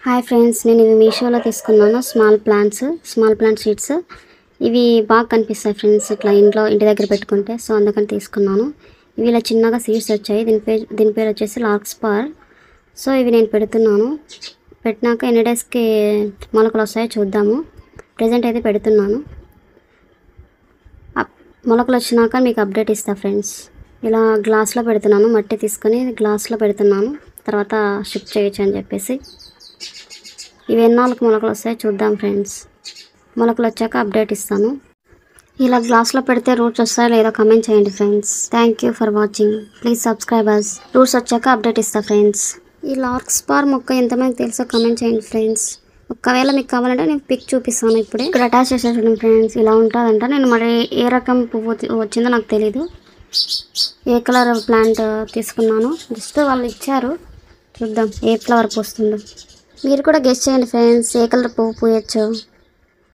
Hi friends, నేను ఇవి మీషోలో తీసుకున్నాను. Small plant seeds. ఇవి బాగా కనిపిస్తాయి ఫ్రెండ్స్, ఇట్లా ఇంటి దగ్గర పెట్టుకుంటే. సో అందుకని తీసుకున్నాను. ఇవి ఇలా చిన్నగా సీడ్స్ వచ్చాయి. దీని పేరు వచ్చేసి లార్క్స్పార్. సో ఇవి నేను పెడుతున్నాను. పెట్టినాక ఎన్ని డేస్కి మొలకలు వస్తాయో చూద్దాము. ప్రజెంట్ అయితే పెడుతున్నాను. మొలకలు వచ్చినాక మీకు అప్డేట్ ఇస్తా ఫ్రెండ్స్. ఇలా గ్లాస్లో పెడుతున్నాను, మట్టి తీసుకొని గ్లాస్లో పెడుతున్నాను. తర్వాత షిఫ్ట్ చేయొచ్చు అని చెప్పేసి. ఇవి ఎన్నాళ్ళకి మొలకలు వస్తాయో చూద్దాం ఫ్రెండ్స్. మొలకలు వచ్చాక అప్డేట్ ఇస్తాను. ఇలా గ్లాస్లో పెడితే రూట్స్ వస్తాయో లేదో కమెంట్ చేయండి friends. Thank you for watching. Please subscribe us. Roots వచ్చాక అప్డేట్ ఇస్తా ఫ్రెండ్స్. ఈ లార్క్స్పార్ మొక్క ఎంతమందికి తెలుసో కమెంట్ చేయండి ఫ్రెండ్స్. ఒకవేళ మీకు కావాలంటే నేను పిక్ చూపిస్తాను. ఇప్పుడే ఇక్కడ అటాచ్ చేసేది చూడండి ఫ్రెండ్స్. ఇలా ఉంటుందంట. నేను మరి ఏ రకం పువ్వు వచ్చిందో నాకు తెలీదు. ఏ కలర్ ప్లాంట్ తీసుకున్నాను జస్ట్ వాళ్ళు ఇచ్చారు. చూద్దాం ఏ ఫ్లవర్ పూస్తుందో. మీరు కూడా గెస్ చేయండి ఫ్రెండ్స్, ఏ కలర్ పువ్వు పూయొచ్చు.